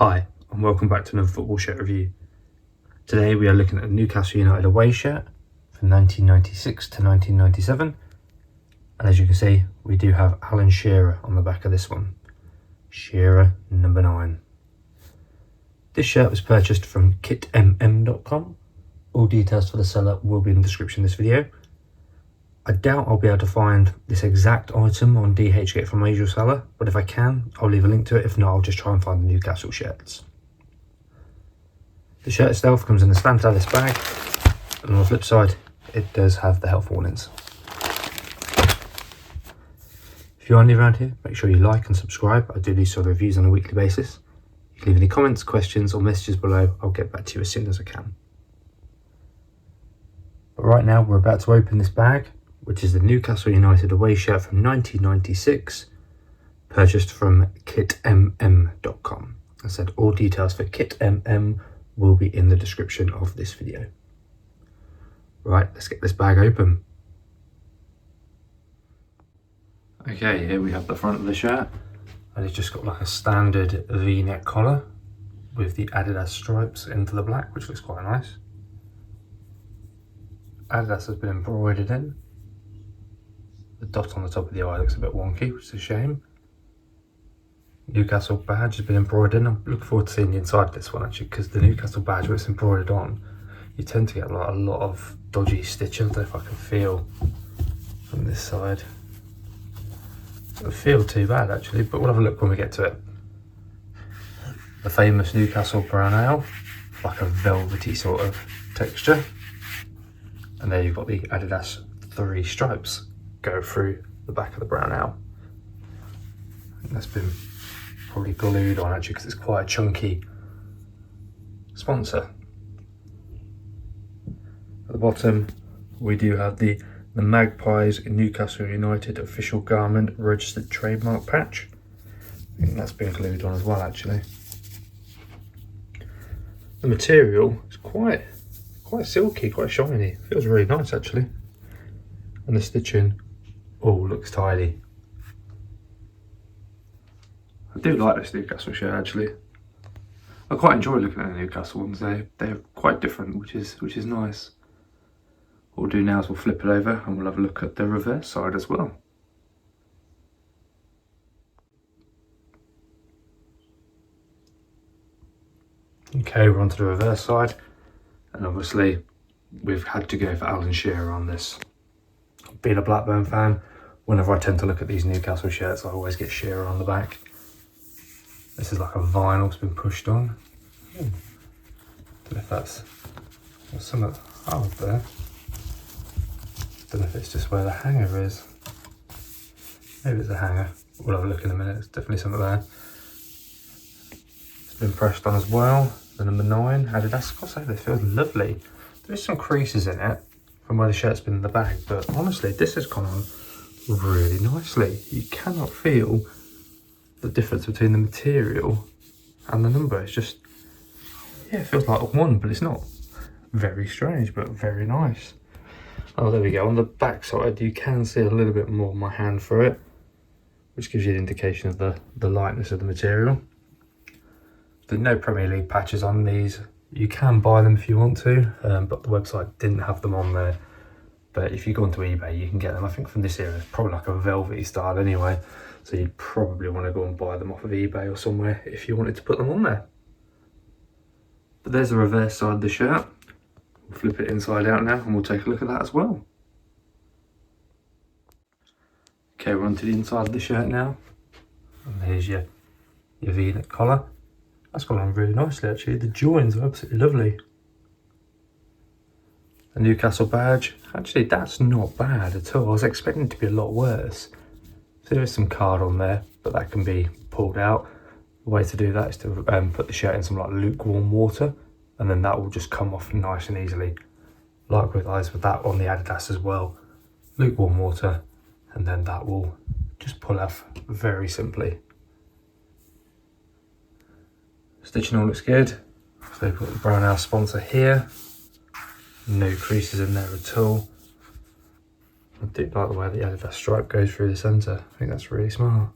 Hi, and welcome back to another football shirt review. Today we are looking at a Newcastle United away shirt from 1996 to 1997. And as you can see, we do have Alan Shearer on the back of this one. Shearer number 9. This shirt was purchased from kitmm.com. All details for the seller will be in the description of this video. I doubt I'll be able to find this exact item on dhgate from a major seller, but if I can, I'll leave a link to it. If not, I'll just try and find the Newcastle shirts. The shirt itself comes in a stamped Alice bag, and on the flip side, it does have the health warnings. If you are new around here, make sure you like and subscribe. I do these sort of reviews on a weekly basis. You can leave any comments, questions, or messages below. I'll get back to you as soon as I can. But right now, we're about to open this bag, which is the Newcastle United away shirt from 1996, purchased from kitmm.com. I said all details for kitmm will be in the description of this video. Right, let's get this bag open. Okay, here we have the front of the shirt, and it's just got like a standard V-neck collar with the Adidas stripes into the black, which looks quite nice. Adidas has been embroidered in. The dot on the top of the eye looks a bit wonky, which is a shame. Newcastle badge has been embroidered in. I'm looking forward to seeing the inside of this one actually, because the Newcastle badge, where it's embroidered on, you tend to get like a lot of dodgy stitching. I don't know if I can feel from this side. It doesn't feel too bad actually, but we'll have a look when we get to it. The famous Newcastle brown ale, like a velvety sort of texture. And there you've got the Adidas 3 stripes go through the back of the brown ale. And that's been probably glued on actually because it's quite a chunky sponsor. At the bottom we do have the Magpies Newcastle United official garment registered trademark patch. I think that's been glued on as well actually. The material is quite silky, quite shiny. Feels really nice actually. And the stitching all looks tidy. I do like this Newcastle shirt actually. I quite enjoy looking at the Newcastle ones. They're quite different, which is nice. What we'll do now is we'll flip it over and we'll have a look at the reverse side as well. Okay, we're onto the reverse side, and obviously we've had to go for Alan Shearer on this. Being a Blackburn fan, whenever I tend to look at these Newcastle shirts, I always get Shearer on the back. This is like a vinyl that's been pushed on. Don't know if that's some of there. Don't know if it's just where the hanger is. Maybe it's a hanger. We'll have a look in a minute. It's definitely something there. It's been pressed on as well. The number 9 Adidas. I've got to say, this feels lovely. There's some creases in it from where the shirt's been in the bag, but honestly this has gone on really nicely. You cannot feel the difference between the material and the number. It's just, yeah, it feels like one, but it's not. Very strange, but very nice. Oh, there we go. On the back side you can see a little bit more of my hand through it, which gives you an indication of the lightness of the material. There's no Premier League patches on these. You can buy them if you want to, but the website didn't have them on there. But if you go onto eBay, you can get them. I think from this era, it's probably like a velvety style anyway. So you'd probably want to go and buy them off of eBay or somewhere if you wanted to put them on there. But there's the reverse side of the shirt. We'll flip it inside out now and we'll take a look at that as well. Okay, we're onto the inside of the shirt now. And here's your V-neck collar. That's gone on really nicely actually. The joins are absolutely lovely. The Newcastle badge, actually that's not bad at all. I was expecting it to be a lot worse. So there is some card on there, but that can be pulled out. The way to do that is to put the shirt in some like lukewarm water, and then that will just come off nice and easily. Likewise with that on the Adidas as well. Lukewarm water, and then that will just pull off very simply. Stitching all looks good. So we've got the brown ale sponsor here. No creases in there at all. I do like the way the Adidas stripe goes through the centre. I think that's really smart.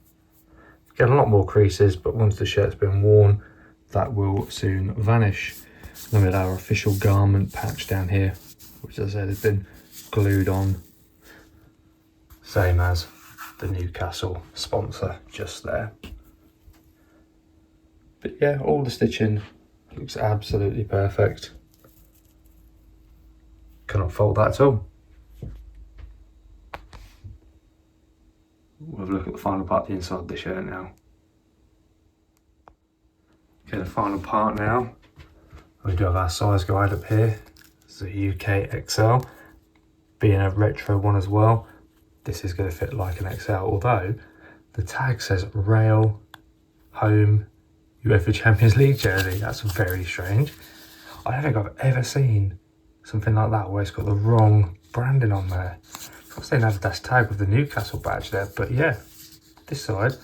Get a lot more creases, but once the shirt's been worn, that will soon vanish. Then we had our official garment patch down here, which as I said has been glued on, same as the Newcastle sponsor just there. But yeah, all the stitching looks absolutely perfect. Cannot fault that at all. We'll have a look at the final part of the inside of the shirt now. Okay, the final part now. We do have our size guide up here. It's a UK XL. Being a retro one as well, this is going to fit like an XL, although the tag says Rail Home UEFA Champions League jersey. That's very strange. I don't think I've ever seen something like that where it's got the wrong branding on there. I've seen an Adidas tag with the Newcastle badge there, but yeah, this side,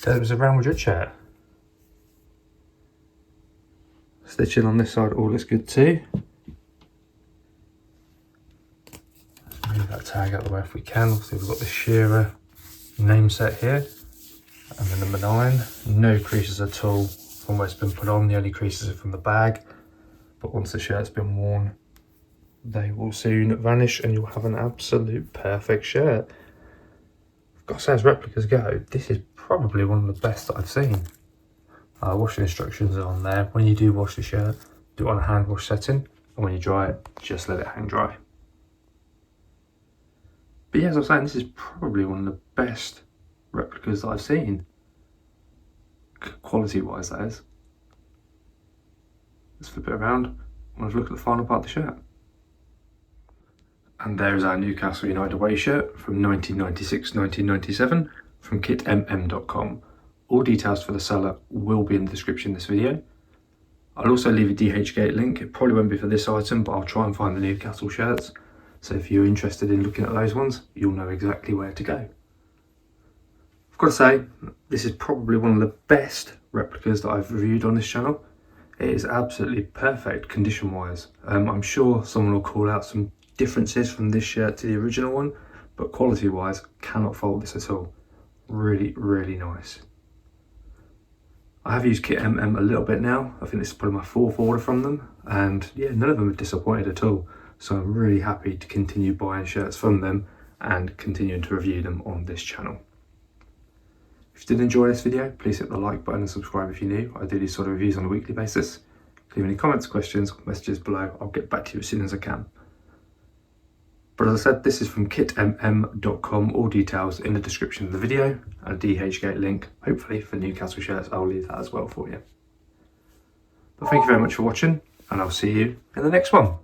there was a Real Madrid shirt. Stitching on this side all looks good too. Let's move that tag out of the way if we can. Obviously we've got the Shearer name set here. And the number 9. No creases at all from where it's been put on. The only creases are from the bag. But once the shirt's been worn, they will soon vanish and you'll have an absolute perfect shirt. I've got to say, as replicas go, this is probably one of the best that I've seen. Washing instructions are on there. When you do wash the shirt, do it on a hand wash setting, and when you dry it, just let it hang dry. But yeah, as I was saying, this is probably one of the best replicas that I've seen, quality wise that is. Let's flip it around and have a look at the final part of the shirt. And there is our Newcastle United away shirt from 1996-1997 from kitmm.com. All details for the seller will be in the description of this video. I'll also leave a dhgate link. It probably won't be for this item, but I'll try and find the Newcastle shirts. So if you're interested in looking at those ones, you'll know exactly where to go. I've got to say, this is probably one of the best replicas that I've reviewed on this channel. It is absolutely perfect condition wise. I'm sure someone will call out some differences from this shirt to the original one, but quality wise, cannot fault this at all. Really, really nice. I have used kitmm a little bit now. I think this is probably my 4th order from them, and yeah, none of them have disappointed at all. So I'm really happy to continue buying shirts from them and continuing to review them on this channel. If you did enjoy this video, please hit the like button and subscribe if you're new. I do these sort of reviews on a weekly basis. Leave any comments, questions, messages below. I'll get back to you as soon as I can. But as I said, this is from kitmm.com. All details in the description of the video, and a dhgate link, hopefully for Newcastle shirts. I'll leave that as well for you. But thank you very much for watching, and I'll see you in the next one.